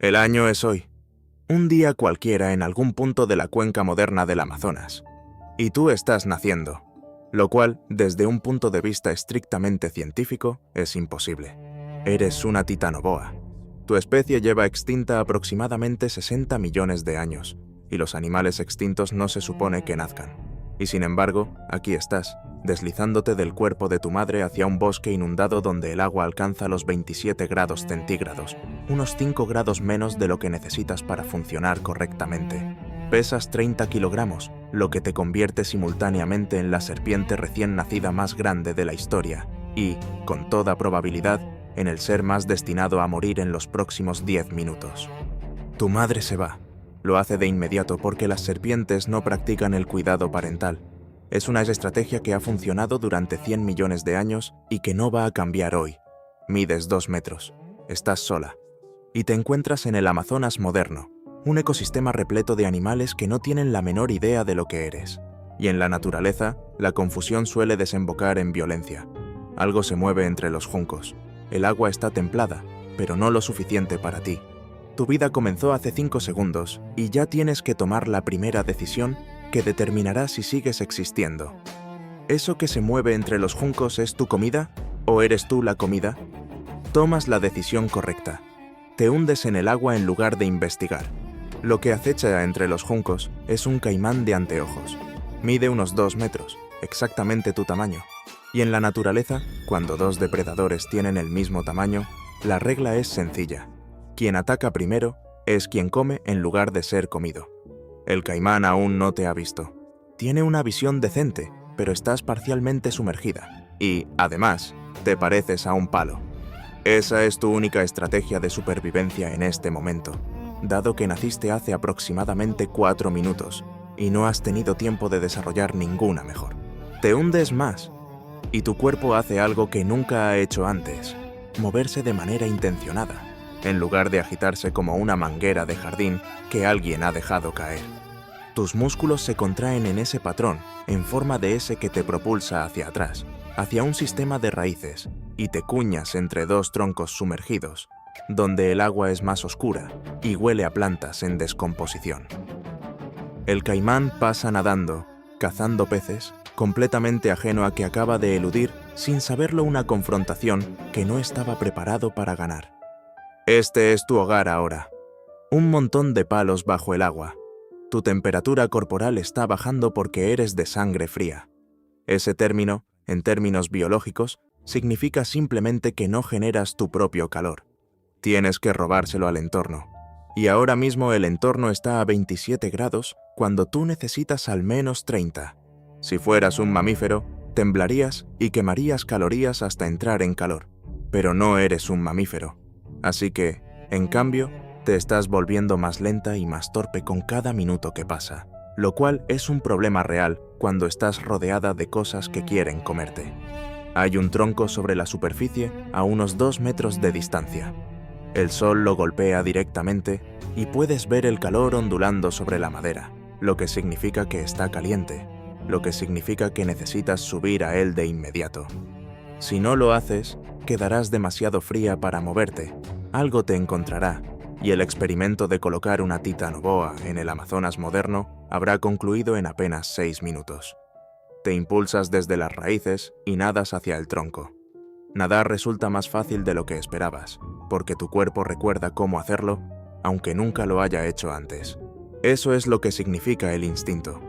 El año es hoy. Un día cualquiera en algún punto de la cuenca moderna del Amazonas. Y tú estás naciendo, lo cual, desde un punto de vista estrictamente científico, es imposible. Eres una titanoboa. Tu especie lleva extinta aproximadamente 60 millones de años, y los animales extintos no se supone que nazcan. Y sin embargo, aquí estás, deslizándote del cuerpo de tu madre hacia un bosque inundado donde el agua alcanza los 27 grados centígrados, unos 5 grados menos de lo que necesitas para funcionar correctamente. Pesas 30 kilogramos, lo que te convierte simultáneamente en la serpiente recién nacida más grande de la historia y, con toda probabilidad, en el ser más destinado a morir en los próximos 10 minutos. Tu madre se va. Lo hace de inmediato porque las serpientes no practican el cuidado parental. Es una estrategia que ha funcionado durante 100 millones de años y que no va a cambiar hoy. Mides 2 metros. Estás sola. Y te encuentras en el Amazonas moderno, un ecosistema repleto de animales que no tienen la menor idea de lo que eres. Y en la naturaleza, la confusión suele desembocar en violencia. Algo se mueve entre los juncos. El agua está templada, pero no lo suficiente para ti. Tu vida comenzó hace 5 segundos y ya tienes que tomar la primera decisión que determinará si sigues existiendo. ¿Eso que se mueve entre los juncos es tu comida o eres tú la comida? Tomas la decisión correcta. Te hundes en el agua en lugar de investigar. Lo que acecha entre los juncos es un caimán de anteojos. Mide unos 2 metros, exactamente tu tamaño. Y en la naturaleza, cuando dos depredadores tienen el mismo tamaño, la regla es sencilla. Quien ataca primero es quien come en lugar de ser comido. El caimán aún no te ha visto. Tiene una visión decente, pero estás parcialmente sumergida. Y, además, te pareces a un palo. Esa es tu única estrategia de supervivencia en este momento, dado que naciste hace aproximadamente 4 minutos y no has tenido tiempo de desarrollar ninguna mejor. Te hundes más, y tu cuerpo hace algo que nunca ha hecho antes: moverse de manera intencionada, en lugar de agitarse como una manguera de jardín que alguien ha dejado caer. Tus músculos se contraen en ese patrón, en forma de S que te propulsa hacia atrás, hacia un sistema de raíces, y te cuñas entre dos troncos sumergidos, donde el agua es más oscura y huele a plantas en descomposición. El caimán pasa nadando, cazando peces, completamente ajeno a que acaba de eludir, sin saberlo, una confrontación que no estaba preparado para ganar. Este es tu hogar ahora. Un montón de palos bajo el agua. Tu temperatura corporal está bajando porque eres de sangre fría. Ese término, en términos biológicos, significa simplemente que no generas tu propio calor. Tienes que robárselo al entorno. Y ahora mismo el entorno está a 27 grados cuando tú necesitas al menos 30. Si fueras un mamífero, temblarías y quemarías calorías hasta entrar en calor. Pero no eres un mamífero. Así que, en cambio, te estás volviendo más lenta y más torpe con cada minuto que pasa, lo cual es un problema real cuando estás rodeada de cosas que quieren comerte. Hay un tronco sobre la superficie a unos 2 metros de distancia. El sol lo golpea directamente y puedes ver el calor ondulando sobre la madera, lo que significa que está caliente, lo que significa que necesitas subir a él de inmediato. Si no lo haces, quedarás demasiado fría para moverte. Algo te encontrará, y el experimento de colocar una titanoboa en el Amazonas moderno habrá concluido en apenas 6 minutos. Te impulsas desde las raíces y nadas hacia el tronco. Nadar resulta más fácil de lo que esperabas, porque tu cuerpo recuerda cómo hacerlo, aunque nunca lo haya hecho antes. Eso es lo que significa el instinto.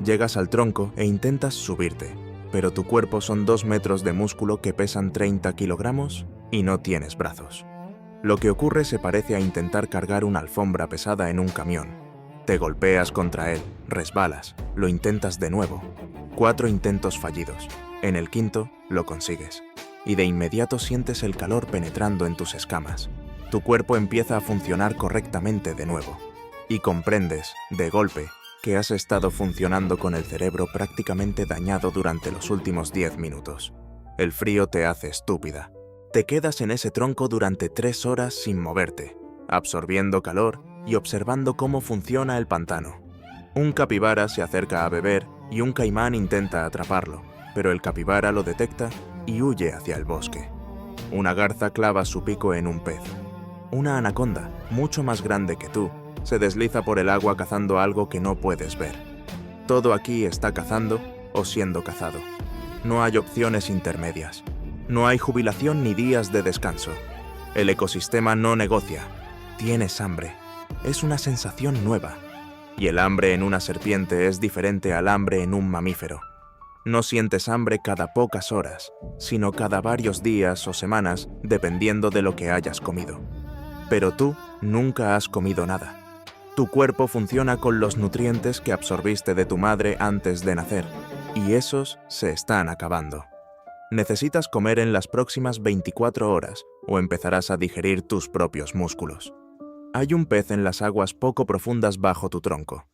Llegas al tronco e intentas subirte, pero tu cuerpo son 2 metros de músculo que pesan 30 kilogramos y no tienes brazos. Lo que ocurre se parece a intentar cargar una alfombra pesada en un camión. Te golpeas contra él, resbalas, lo intentas de nuevo. 4 intentos fallidos. En el quinto, lo consigues. Y de inmediato sientes el calor penetrando en tus escamas. Tu cuerpo empieza a funcionar correctamente de nuevo. Y comprendes, de golpe, que has estado funcionando con el cerebro prácticamente dañado durante los últimos 10 minutos. El frío te hace estúpida. Te quedas en ese tronco durante 3 horas sin moverte, absorbiendo calor y observando cómo funciona el pantano. Un capibara se acerca a beber y un caimán intenta atraparlo, pero el capibara lo detecta y huye hacia el bosque. Una garza clava su pico en un pez. Una anaconda, mucho más grande que tú, se desliza por el agua cazando algo que no puedes ver. Todo aquí está cazando o siendo cazado. No hay opciones intermedias. No hay jubilación ni días de descanso. El ecosistema no negocia. Tienes hambre. Es una sensación nueva. Y el hambre en una serpiente es diferente al hambre en un mamífero. No sientes hambre cada pocas horas, sino cada varios días o semanas, dependiendo de lo que hayas comido. Pero tú nunca has comido nada. Tu cuerpo funciona con los nutrientes que absorbiste de tu madre antes de nacer, y esos se están acabando. Necesitas comer en las próximas 24 horas o empezarás a digerir tus propios músculos. Hay un pez en las aguas poco profundas bajo tu tronco.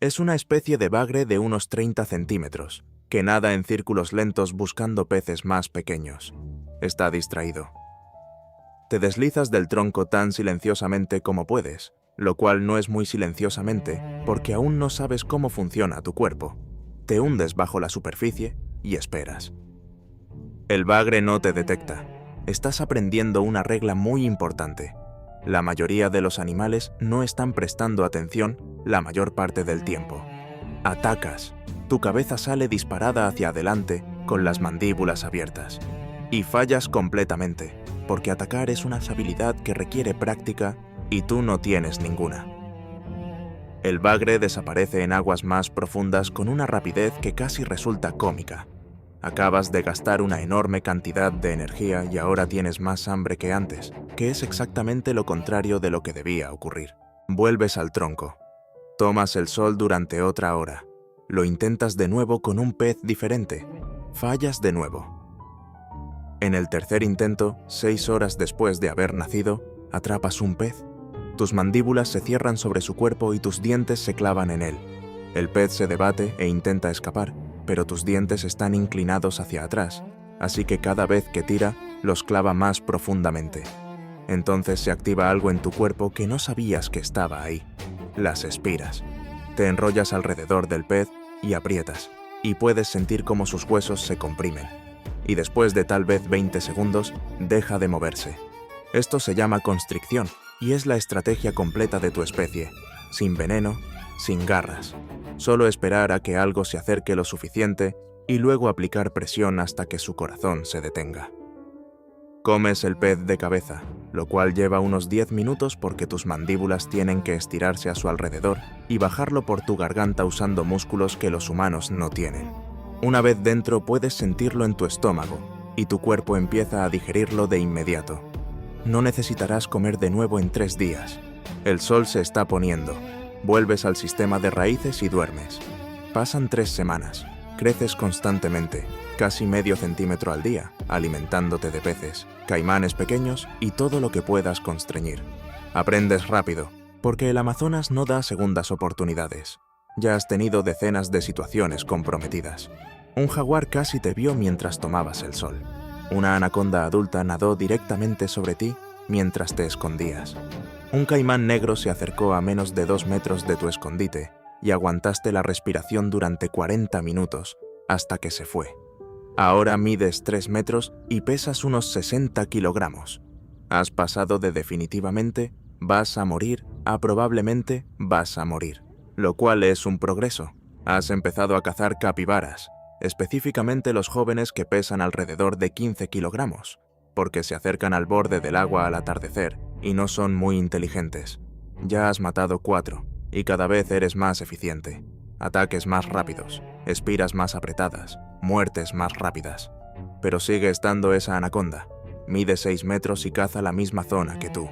Es una especie de bagre de unos 30 centímetros, que nada en círculos lentos buscando peces más pequeños. Está distraído. Te deslizas del tronco tan silenciosamente como puedes, lo cual no es muy silenciosamente porque aún no sabes cómo funciona tu cuerpo. Te hundes bajo la superficie y esperas. El bagre no te detecta. Estás aprendiendo una regla muy importante. La mayoría de los animales no están prestando atención la mayor parte del tiempo. Atacas. Tu cabeza sale disparada hacia adelante con las mandíbulas abiertas. Y fallas completamente, porque atacar es una habilidad que requiere práctica y tú no tienes ninguna. El bagre desaparece en aguas más profundas con una rapidez que casi resulta cómica. Acabas de gastar una enorme cantidad de energía y ahora tienes más hambre que antes, que es exactamente lo contrario de lo que debía ocurrir. Vuelves al tronco. Tomas el sol durante otra hora. Lo intentas de nuevo con un pez diferente. Fallas de nuevo. En el tercer intento, 6 horas después de haber nacido, atrapas un pez. Tus mandíbulas se cierran sobre su cuerpo y tus dientes se clavan en él. El pez se debate e intenta escapar, pero tus dientes están inclinados hacia atrás, así que cada vez que tira, los clava más profundamente. Entonces se activa algo en tu cuerpo que no sabías que estaba ahí. Las espiras. Te enrollas alrededor del pez y aprietas, y puedes sentir cómo sus huesos se comprimen. Y después de tal vez 20 segundos, deja de moverse. Esto se llama constricción, y es la estrategia completa de tu especie. Sin veneno, sin garras. Solo esperar a que algo se acerque lo suficiente y luego aplicar presión hasta que su corazón se detenga. Comes el pez de cabeza, lo cual lleva unos 10 minutos porque tus mandíbulas tienen que estirarse a su alrededor y bajarlo por tu garganta usando músculos que los humanos no tienen. Una vez dentro puedes sentirlo en tu estómago y tu cuerpo empieza a digerirlo de inmediato. No necesitarás comer de nuevo en 3 días. El sol se está poniendo. Vuelves al sistema de raíces y duermes. Pasan 3 semanas. Creces constantemente, casi medio centímetro al día, alimentándote de peces, caimanes pequeños y todo lo que puedas constreñir. Aprendes rápido, porque el Amazonas no da segundas oportunidades. Ya has tenido decenas de situaciones comprometidas. Un jaguar casi te vio mientras tomabas el sol. Una anaconda adulta nadó directamente sobre ti mientras te escondías. Un caimán negro se acercó a menos de 2 metros de tu escondite y aguantaste la respiración durante 40 minutos hasta que se fue. Ahora mides 3 metros y pesas unos 60 kilogramos. Has pasado de definitivamente vas a morir a probablemente vas a morir, lo cual es un progreso. Has empezado a cazar capibaras, específicamente los jóvenes que pesan alrededor de 15 kilogramos, porque se acercan al borde del agua al atardecer y no son muy inteligentes. Ya has matado 4 y cada vez eres más eficiente. Ataques más rápidos, espiras más apretadas, muertes más rápidas. Pero sigue estando esa anaconda. Mide 6 metros y caza la misma zona que tú.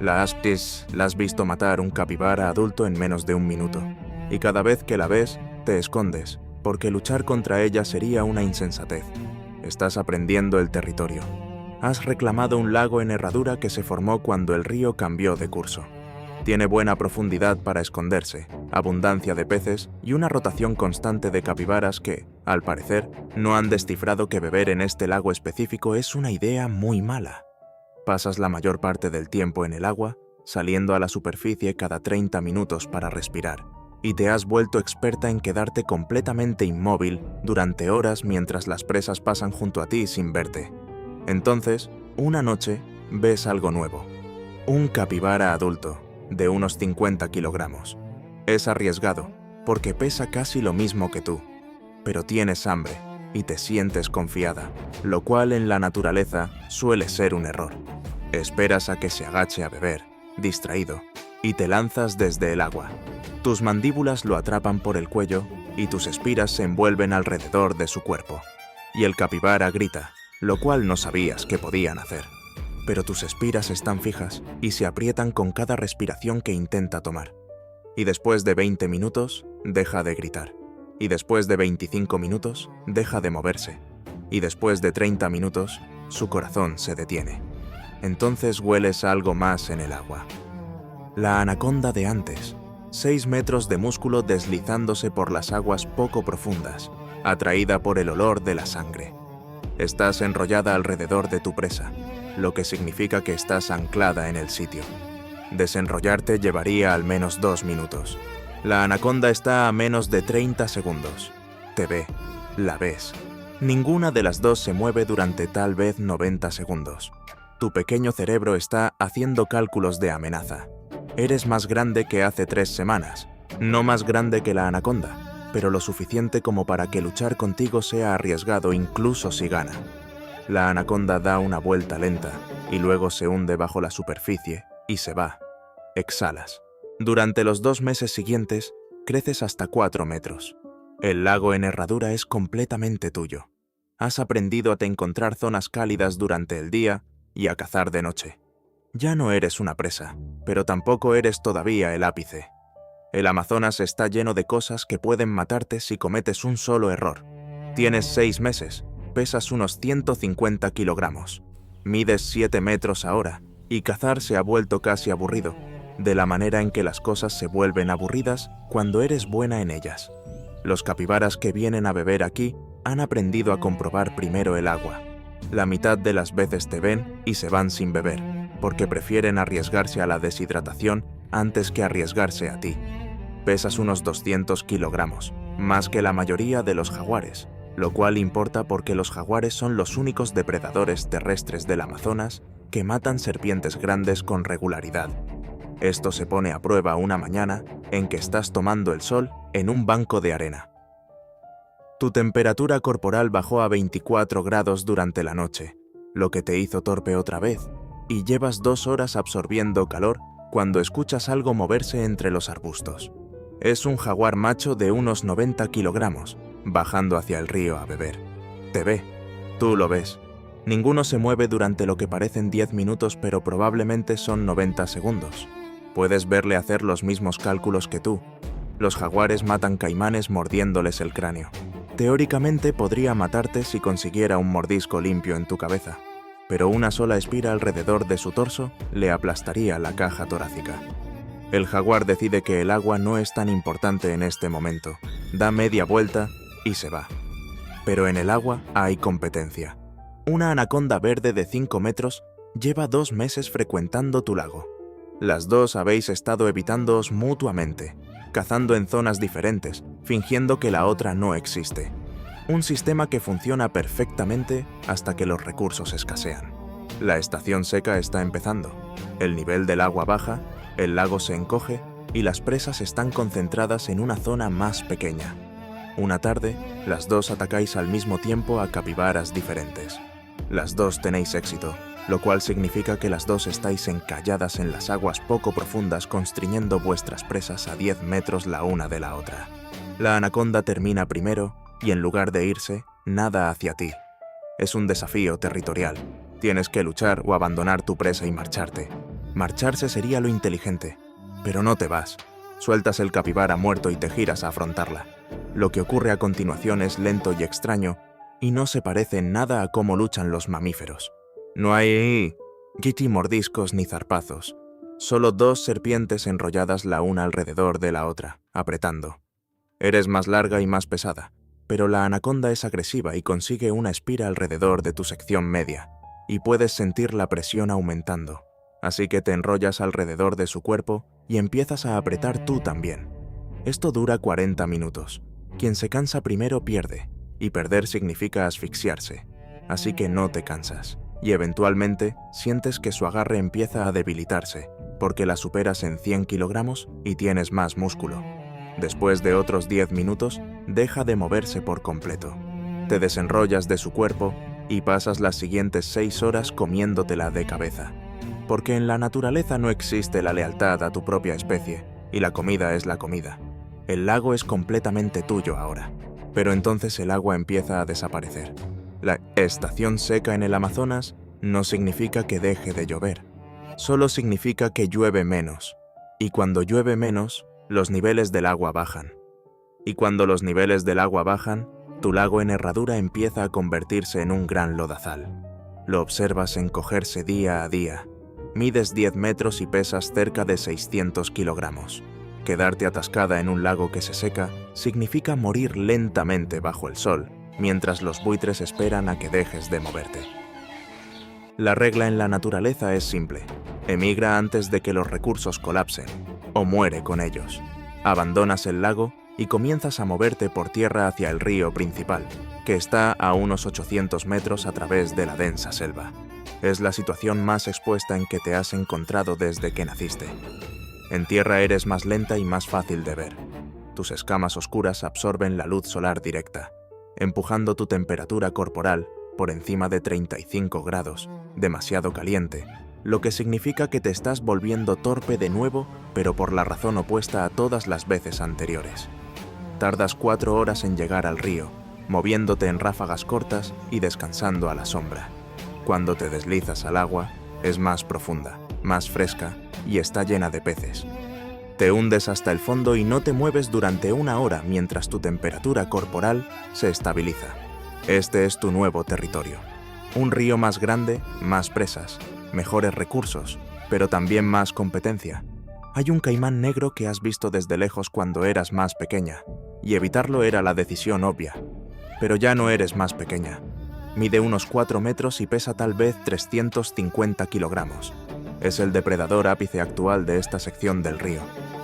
La has visto matar un capibara adulto en menos de 1 minuto. Y cada vez que la ves, te escondes, porque luchar contra ella sería una insensatez. Estás aprendiendo el territorio. Has reclamado un lago en herradura que se formó cuando el río cambió de curso. Tiene buena profundidad para esconderse, abundancia de peces y una rotación constante de capibaras que, al parecer, no han descifrado que beber en este lago específico es una idea muy mala. Pasas la mayor parte del tiempo en el agua, saliendo a la superficie cada 30 minutos para respirar, y te has vuelto experta en quedarte completamente inmóvil durante horas mientras las presas pasan junto a ti sin verte. Entonces, una noche, ves algo nuevo. Un capibara adulto, de unos 50 kilogramos. Es arriesgado, porque pesa casi lo mismo que tú, pero tienes hambre y te sientes confiada, lo cual en la naturaleza suele ser un error. Esperas a que se agache a beber, distraído, y te lanzas desde el agua. Tus mandíbulas lo atrapan por el cuello y tus espiras se envuelven alrededor de su cuerpo. Y el capibara grita, lo cual no sabías que podían hacer. Pero tus espiras están fijas y se aprietan con cada respiración que intenta tomar. Y después de 20 minutos, deja de gritar. Y después de 25 minutos, deja de moverse. Y después de 30 minutos, su corazón se detiene. Entonces hueles algo más en el agua. La anaconda de antes, 6 metros de músculo deslizándose por las aguas poco profundas, atraída por el olor de la sangre. Estás enrollada alrededor de tu presa, lo que significa que estás anclada en el sitio. Desenrollarte llevaría al menos 2 minutos. La anaconda está a menos de 30 segundos. Te ve, la ves. Ninguna de las dos se mueve durante tal vez 90 segundos. Tu pequeño cerebro está haciendo cálculos de amenaza. Eres más grande que hace 3 semanas, no más grande que la anaconda, pero lo suficiente como para que luchar contigo sea arriesgado incluso si gana. La anaconda da una vuelta lenta y luego se hunde bajo la superficie y se va. Exhalas. Durante los 2 meses siguientes, creces hasta 4 metros. El lago en herradura es completamente tuyo. Has aprendido a encontrar zonas cálidas durante el día y a cazar de noche. Ya no eres una presa, pero tampoco eres todavía el ápice. El Amazonas está lleno de cosas que pueden matarte si cometes un solo error. Tienes 6 meses, pesas unos 150 kilogramos, mides 7 metros ahora y cazar se ha vuelto casi aburrido, de la manera en que las cosas se vuelven aburridas cuando eres buena en ellas. Los capibaras que vienen a beber aquí han aprendido a comprobar primero el agua. La mitad de las veces te ven y se van sin beber, porque prefieren arriesgarse a la deshidratación antes que arriesgarse a ti. Pesas unos 200 kilogramos, más que la mayoría de los jaguares, lo cual importa porque los jaguares son los únicos depredadores terrestres del Amazonas que matan serpientes grandes con regularidad. Esto se pone a prueba una mañana en que estás tomando el sol en un banco de arena. Tu temperatura corporal bajó a 24 grados durante la noche, lo que te hizo torpe otra vez, y llevas 2 horas absorbiendo calor cuando escuchas algo moverse entre los arbustos. Es un jaguar macho de unos 90 kilogramos, bajando hacia el río a beber. Te ve, tú lo ves. Ninguno se mueve durante lo que parecen 10 minutos, pero probablemente son 90 segundos. Puedes verle hacer los mismos cálculos que tú. Los jaguares matan caimanes mordiéndoles el cráneo. Teóricamente podría matarte si consiguiera un mordisco limpio en tu cabeza, pero una sola espira alrededor de su torso le aplastaría la caja torácica. El jaguar decide que el agua no es tan importante en este momento, da media vuelta y se va. Pero en el agua hay competencia. Una anaconda verde de 5 metros lleva 2 meses frecuentando tu lago. Las dos habéis estado evitándoos mutuamente, cazando en zonas diferentes, fingiendo que la otra no existe. Un sistema que funciona perfectamente hasta que los recursos escasean. La estación seca está empezando, el nivel del agua baja, el lago se encoge y las presas están concentradas en una zona más pequeña. Una tarde, las dos atacáis al mismo tiempo a capibaras diferentes. Las dos tenéis éxito, lo cual significa que las dos estáis encalladas en las aguas poco profundas constriñendo vuestras presas a 10 metros la una de la otra. La anaconda termina primero y en lugar de irse, nada hacia ti. Es un desafío territorial. Tienes que luchar o abandonar tu presa y marcharte. Marcharse sería lo inteligente, pero no te vas. Sueltas el capibara muerto y te giras a afrontarla. Lo que ocurre a continuación es lento y extraño y no se parece en nada a cómo luchan los mamíferos. No hay mordiscos ni zarpazos, solo 2 serpientes enrolladas la una alrededor de la otra, apretando. Eres más larga y más pesada, pero la anaconda es agresiva y consigue una espira alrededor de tu sección media, y puedes sentir la presión aumentando, así que te enrollas alrededor de su cuerpo y empiezas a apretar tú también. Esto dura 40 minutos. Quien se cansa primero pierde, y perder significa asfixiarse, así que no te cansas. y eventualmente sientes que su agarre empieza a debilitarse porque la superas en 100 kilogramos y tienes más músculo. Después de otros 10 minutos, deja de moverse por completo. Te desenrollas de su cuerpo y pasas las siguientes 6 horas comiéndotela de cabeza. Porque en la naturaleza no existe la lealtad a tu propia especie, y la comida es la comida. El lago es completamente tuyo ahora, pero entonces el agua empieza a desaparecer. La estación seca en el Amazonas no significa que deje de llover, solo significa que llueve menos, y cuando llueve menos, los niveles del agua bajan. Y cuando los niveles del agua bajan, tu lago en herradura empieza a convertirse en un gran lodazal. Lo observas encogerse día a día. Mides 10 metros y pesas cerca de 600 kilogramos. Quedarte atascada en un lago que se seca significa morir lentamente bajo el sol, mientras los buitres esperan a que dejes de moverte. La regla en la naturaleza es simple. Emigra antes de que los recursos colapsen, o muere con ellos. Abandonas el lago y comienzas a moverte por tierra hacia el río principal, que está a unos 800 metros a través de la densa selva. Es la situación más expuesta en que te has encontrado desde que naciste. En tierra eres más lenta y más fácil de ver. Tus escamas oscuras absorben la luz solar directa, empujando tu temperatura corporal por encima de 35 grados, demasiado caliente, lo que significa que te estás volviendo torpe de nuevo, pero por la razón opuesta a todas las veces anteriores. Tardas 4 horas en llegar al río, moviéndote en ráfagas cortas y descansando a la sombra. Cuando te deslizas al agua, es más profunda, más fresca y está llena de peces. Te hundes hasta el fondo y no te mueves durante 1 hora mientras tu temperatura corporal se estabiliza. Este es tu nuevo territorio. Un río más grande, más presas, mejores recursos, pero también más competencia. Hay un caimán negro que has visto desde lejos cuando eras más pequeña, y evitarlo era la decisión obvia. Pero ya no eres más pequeña. Mide unos 4 metros y pesa tal vez 350 kilogramos. Es el depredador ápice actual de esta sección del río,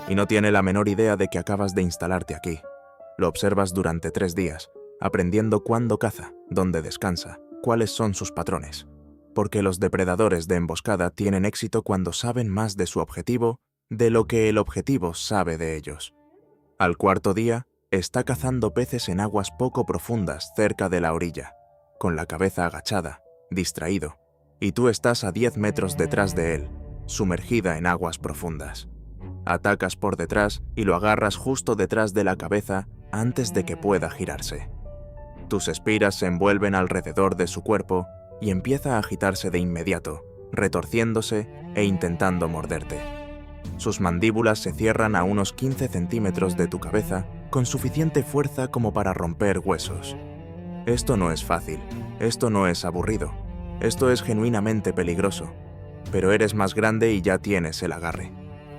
y no tiene la menor idea de que acabas de instalarte aquí. Lo observas durante 3 días, aprendiendo cuándo caza, dónde descansa, cuáles son sus patrones. Porque los depredadores de emboscada tienen éxito cuando saben más de su objetivo de lo que el objetivo sabe de ellos. Al 4.º día, está cazando peces en aguas poco profundas cerca de la orilla, con la cabeza agachada, distraído, y tú estás a 10 metros detrás de él, sumergida en aguas profundas. Atacas por detrás y lo agarras justo detrás de la cabeza antes de que pueda girarse. Tus espiras se envuelven alrededor de su cuerpo y empieza a agitarse de inmediato, retorciéndose e intentando morderte. Sus mandíbulas se cierran a unos 15 centímetros de tu cabeza con suficiente fuerza como para romper huesos. Esto no es fácil, esto no es aburrido, esto es genuinamente peligroso, pero eres más grande y ya tienes el agarre.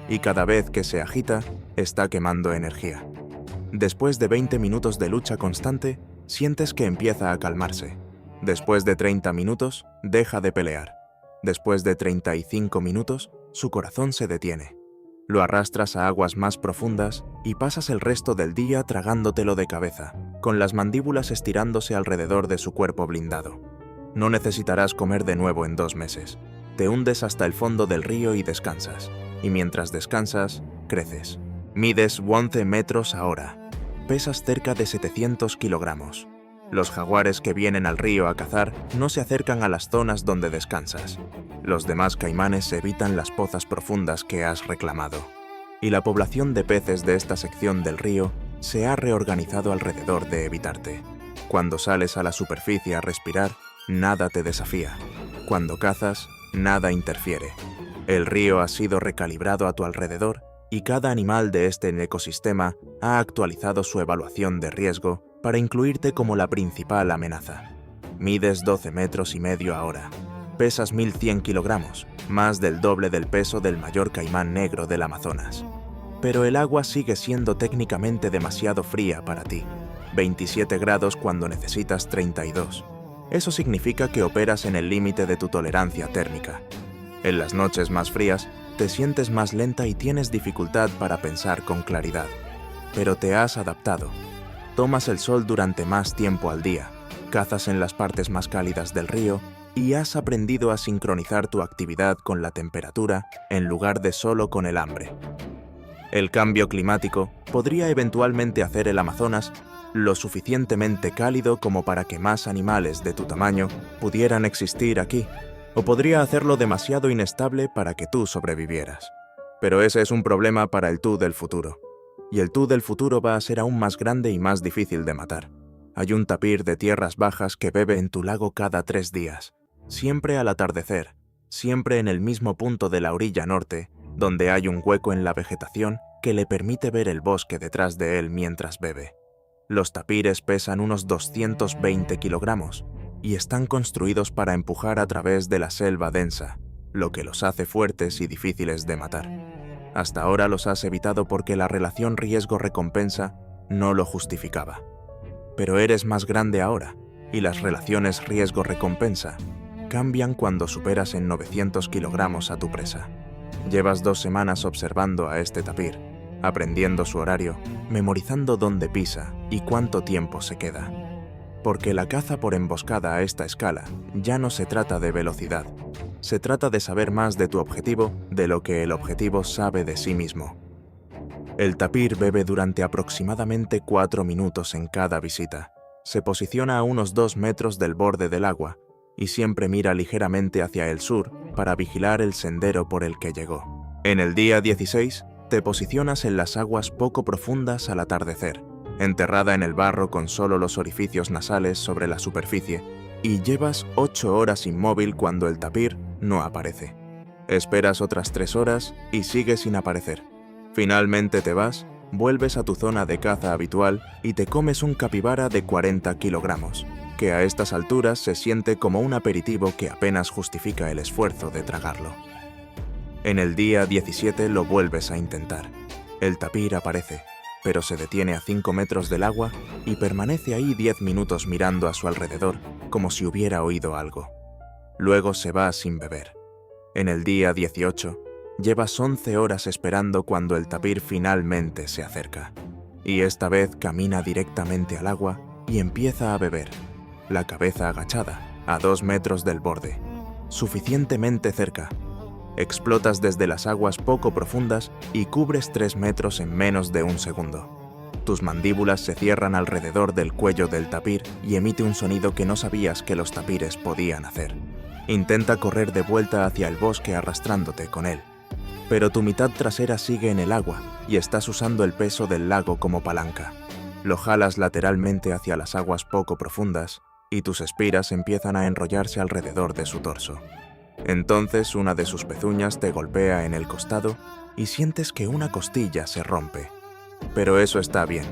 Y cada vez que se agita, está quemando energía. Después de 20 minutos de lucha constante, sientes que empieza a calmarse. Después de 30 minutos, deja de pelear. Después de 35 minutos, su corazón se detiene. Lo arrastras a aguas más profundas y pasas el resto del día tragándotelo de cabeza, con las mandíbulas estirándose alrededor de su cuerpo blindado. No necesitarás comer de nuevo en 2 meses. Te hundes hasta el fondo del río y descansas. Y mientras descansas, creces. Mides 11 metros ahora. Pesas cerca de 700 kilogramos. Los jaguares que vienen al río a cazar no se acercan a las zonas donde descansas. Los demás caimanes evitan las pozas profundas que has reclamado. Y la población de peces de esta sección del río se ha reorganizado alrededor de evitarte. Cuando sales a la superficie a respirar, nada te desafía. Cuando cazas, nada interfiere. El río ha sido recalibrado a tu alrededor y cada animal de este ecosistema ha actualizado su evaluación de riesgo para incluirte como la principal amenaza. Mides 12 metros y medio ahora. Pesas 1.100 kilogramos, más del doble del peso del mayor caimán negro del Amazonas. Pero el agua sigue siendo técnicamente demasiado fría para ti. 27 grados cuando necesitas 32. Eso significa que operas en el límite de tu tolerancia térmica. En las noches más frías, te sientes más lenta y tienes dificultad para pensar con claridad. Pero te has adaptado. Tomas el sol durante más tiempo al día, cazas en las partes más cálidas del río y has aprendido a sincronizar tu actividad con la temperatura en lugar de solo con el hambre. El cambio climático podría eventualmente hacer el Amazonas lo suficientemente cálido como para que más animales de tu tamaño pudieran existir aquí, o podría hacerlo demasiado inestable para que tú sobrevivieras. Pero ese es un problema para el tú del futuro. Y el tú del futuro va a ser aún más grande y más difícil de matar. Hay un tapir de tierras bajas que bebe en tu lago cada 3 días, siempre al atardecer, siempre en el mismo punto de la orilla norte, donde hay un hueco en la vegetación que le permite ver el bosque detrás de él mientras bebe. Los tapires pesan unos 220 kilogramos y están construidos para empujar a través de la selva densa, lo que los hace fuertes y difíciles de matar. Hasta ahora los has evitado porque la relación riesgo-recompensa no lo justificaba. Pero eres más grande ahora, y las relaciones riesgo-recompensa cambian cuando superas en 900 kilogramos a tu presa. Llevas 2 semanas observando a este tapir, aprendiendo su horario, memorizando dónde pisa y cuánto tiempo se queda. Porque la caza por emboscada a esta escala ya no se trata de velocidad, se trata de saber más de tu objetivo de lo que el objetivo sabe de sí mismo. El tapir bebe durante aproximadamente 4 minutos en cada visita. Se posiciona a unos 2 metros del borde del agua y siempre mira ligeramente hacia el sur para vigilar el sendero por el que llegó. En el día 16, te posicionas en las aguas poco profundas al atardecer, enterrada en el barro con solo los orificios nasales sobre la superficie, y llevas 8 horas inmóvil cuando el tapir no aparece. Esperas otras 3 horas y sigue sin aparecer. Finalmente te vas, vuelves a tu zona de caza habitual y te comes un capibara de 40 kilogramos, que a estas alturas se siente como un aperitivo que apenas justifica el esfuerzo de tragarlo. En el día 17 lo vuelves a intentar. El tapir aparece, pero se detiene a 5 metros del agua y permanece ahí 10 minutos mirando a su alrededor como si hubiera oído algo. Luego se va sin beber. En el día 18, llevas 11 horas esperando cuando el tapir finalmente se acerca. Y esta vez camina directamente al agua y empieza a beber, la cabeza agachada, a 2 metros del borde, suficientemente cerca. Explotas desde las aguas poco profundas y cubres 3 metros en menos de 1 segundo. Tus mandíbulas se cierran alrededor del cuello del tapir y emite un sonido que no sabías que los tapires podían hacer. Intenta correr de vuelta hacia el bosque arrastrándote con él. Pero tu mitad trasera sigue en el agua y estás usando el peso del lago como palanca. Lo jalas lateralmente hacia las aguas poco profundas y tus espiras empiezan a enrollarse alrededor de su torso. Entonces una de sus pezuñas te golpea en el costado y sientes que una costilla se rompe. Pero eso está bien.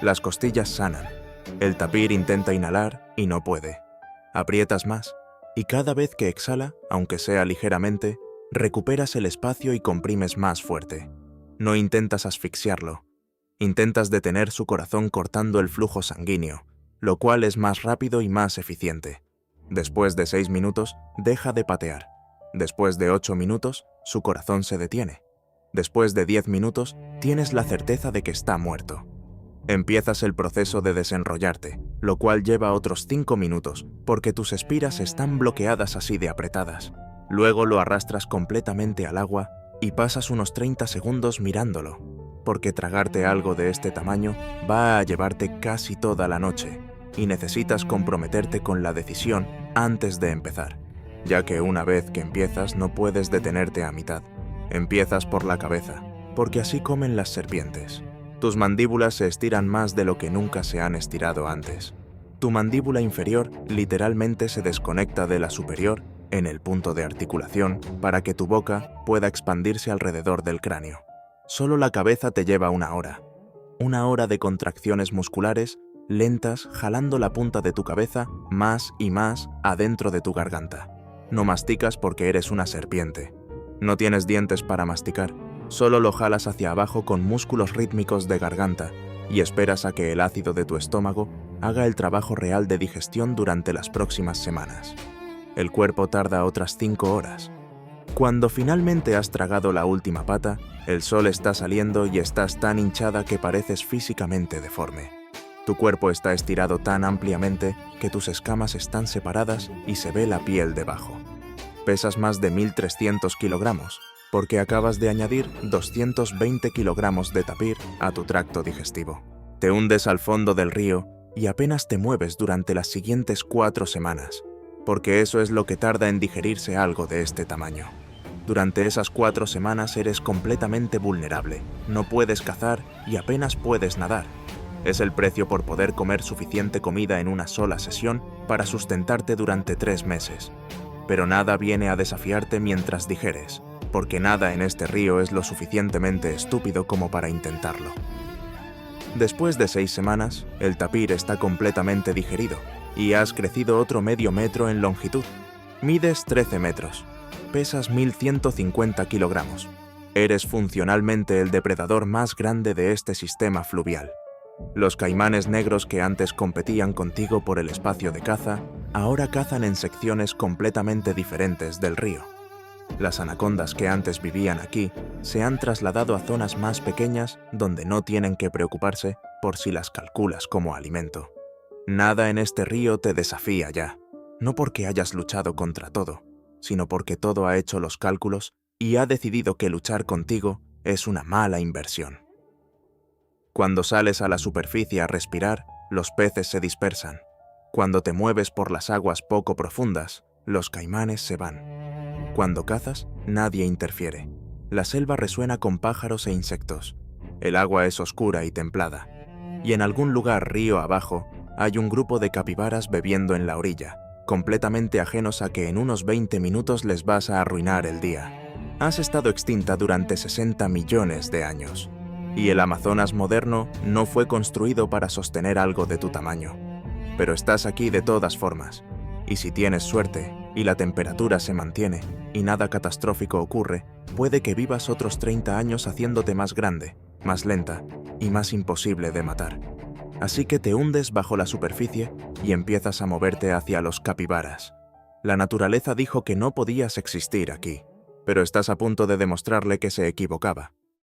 Las costillas sanan. El tapir intenta inhalar y no puede. Aprietas más y cada vez que exhala, aunque sea ligeramente, recuperas el espacio y comprimes más fuerte. No intentas asfixiarlo. Intentas detener su corazón cortando el flujo sanguíneo, lo cual es más rápido y más eficiente. Después de 6 minutos, deja de patear. Después de 8 minutos, su corazón se detiene. Después de 10 minutos, tienes la certeza de que está muerto. Empiezas el proceso de desenrollarte, lo cual lleva otros 5 minutos, porque tus espiras están bloqueadas así de apretadas. Luego lo arrastras completamente al agua y pasas unos 30 segundos mirándolo, porque tragarte algo de este tamaño va a llevarte casi toda la noche y necesitas comprometerte con la decisión antes de empezar, ya que una vez que empiezas no puedes detenerte a mitad. Empiezas por la cabeza, porque así comen las serpientes. Tus mandíbulas se estiran más de lo que nunca se han estirado antes. Tu mandíbula inferior literalmente se desconecta de la superior en el punto de articulación para que tu boca pueda expandirse alrededor del cráneo. Solo la cabeza te lleva 1 hora. 1 hora de contracciones musculares lentas jalando la punta de tu cabeza más y más adentro de tu garganta. No masticas porque eres una serpiente. No tienes dientes para masticar, solo lo jalas hacia abajo con músculos rítmicos de garganta y esperas a que el ácido de tu estómago haga el trabajo real de digestión durante las próximas semanas. El cuerpo tarda otras 5 horas. Cuando finalmente has tragado la última pata, el sol está saliendo y estás tan hinchada que pareces físicamente deforme. Tu cuerpo está estirado tan ampliamente que tus escamas están separadas y se ve la piel debajo. Pesas más de 1.300 kilogramos, porque acabas de añadir 220 kilogramos de tapir a tu tracto digestivo. Te hundes al fondo del río y apenas te mueves durante las siguientes 4 semanas, porque eso es lo que tarda en digerirse algo de este tamaño. Durante esas 4 semanas eres completamente vulnerable, no puedes cazar y apenas puedes nadar. Es el precio por poder comer suficiente comida en una sola sesión para sustentarte durante 3 meses. Pero nada viene a desafiarte mientras digeres, porque nada en este río es lo suficientemente estúpido como para intentarlo. Después de 6 semanas, el tapir está completamente digerido y has crecido otro medio metro en longitud. Mides 13 metros. Pesas 1.150 kilogramos. Eres funcionalmente el depredador más grande de este sistema fluvial. Los caimanes negros que antes competían contigo por el espacio de caza, ahora cazan en secciones completamente diferentes del río. Las anacondas que antes vivían aquí se han trasladado a zonas más pequeñas donde no tienen que preocuparse por si las calculas como alimento. Nada en este río te desafía ya, no porque hayas luchado contra todo, sino porque todo ha hecho los cálculos y ha decidido que luchar contigo es una mala inversión. Cuando sales a la superficie a respirar, los peces se dispersan. Cuando te mueves por las aguas poco profundas, los caimanes se van. Cuando cazas, nadie interfiere. La selva resuena con pájaros e insectos. El agua es oscura y templada. Y en algún lugar río abajo, hay un grupo de capibaras bebiendo en la orilla, completamente ajenos a que en unos 20 minutos les vas a arruinar el día. Has estado extinta durante 60 millones de años. Y el Amazonas moderno no fue construido para sostener algo de tu tamaño. Pero estás aquí de todas formas. Y si tienes suerte, y la temperatura se mantiene, y nada catastrófico ocurre, puede que vivas otros 30 años haciéndote más grande, más lenta, y más imposible de matar. Así que te hundes bajo la superficie y empiezas a moverte hacia los capibaras. La naturaleza dijo que no podías existir aquí, pero estás a punto de demostrarle que se equivocaba.